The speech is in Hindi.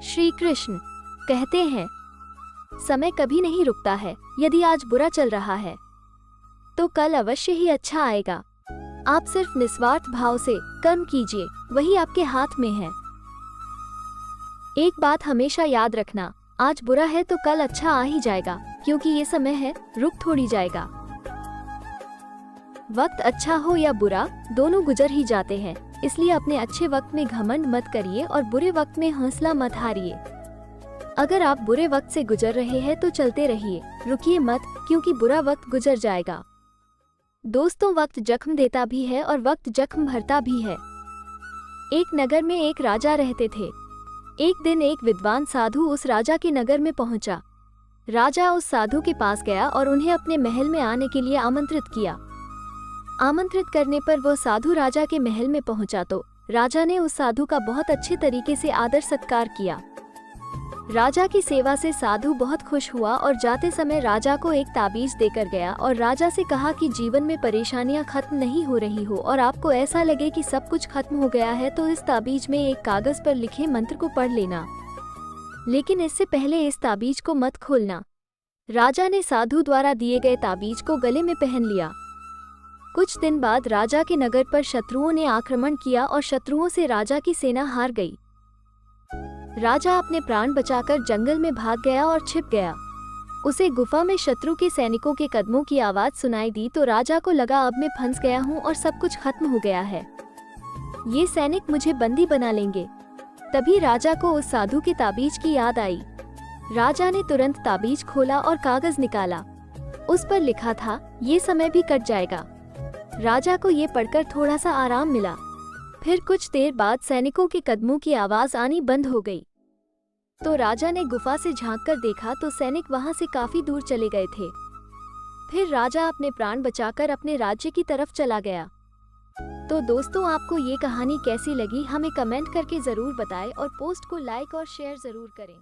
श्री कृष्ण कहते हैं, समय कभी नहीं रुकता है। यदि आज बुरा चल रहा है तो कल अवश्य ही अच्छा आएगा। आप सिर्फ निस्वार्थ भाव से कर्म कीजिए, वही आपके हाथ में है। एक बात हमेशा याद रखना, आज बुरा है तो कल अच्छा आ ही जाएगा, क्योंकि ये समय है, रुक थोड़ी जाएगा। वक्त अच्छा हो या बुरा, दोनों गुजर ही जाते हैं, इसलिए अपने अच्छे वक्त में घमंड मत करिए और बुरे वक्त में हौसला मत हारिए। अगर आप बुरे वक्त से गुजर रहे हैं तो चलते रहिए, रुकिए मत, क्योंकि बुरा वक्त गुजर जाएगा। दोस्तों, वक्त जख्म देता भी है और वक्त जख्म भरता भी है। एक नगर में एक राजा रहते थे। एक दिन एक विद्वान साधु उस राजा के नगर में पहुंचा। राजा उस साधु के पास गया और उन्हें अपने महल में आने के लिए आमंत्रित किया। आमंत्रित करने पर वो साधु राजा के महल में पहुंचा तो राजा ने उस साधु का बहुत अच्छे तरीके से आदर सत्कार किया। राजा की सेवा से साधु बहुत खुश हुआ और जाते समय राजा को एक ताबीज देकर गया और राजा से कहा कि जीवन में परेशानियां खत्म नहीं हो रही हो और आपको ऐसा लगे कि सब कुछ खत्म हो गया है तो इस ताबीज में एक कागज पर लिखे मंत्र को पढ़ लेना, लेकिन इससे पहले इस ताबीज को मत खोलना। राजा ने साधु द्वारा दिए गए ताबीज को गले में पहन लिया। कुछ दिन बाद राजा के नगर पर शत्रुओं ने आक्रमण किया और शत्रुओं से राजा की सेना हार गई। राजा अपने प्राण बचाकर जंगल में भाग गया और छिप गया। उसे गुफा में शत्रु के सैनिकों के कदमों की आवाज सुनाई दी तो राजा को लगा, अब मैं फंस गया हूँ और सब कुछ खत्म हो गया है, ये सैनिक मुझे बंदी बना लेंगे। तभी राजा को उस साधु के ताबीज की याद आई। राजा ने तुरंत ताबीज खोला और कागज निकाला। उस पर लिखा था, ये समय भी कट जाएगा। राजा को ये पढ़कर थोड़ा सा आराम मिला। फिर कुछ देर बाद सैनिकों के कदमों की आवाज आनी बंद हो गई। तो राजा ने गुफा से झांककर देखा तो सैनिक वहां से काफी दूर चले गए थे। फिर राजा अपने प्राण बचाकर अपने राज्य की तरफ चला गया। तो दोस्तों, आपको ये कहानी कैसी लगी हमें कमेंट करके जरूर बताएं और पोस्ट को लाइक और शेयर जरूर करें।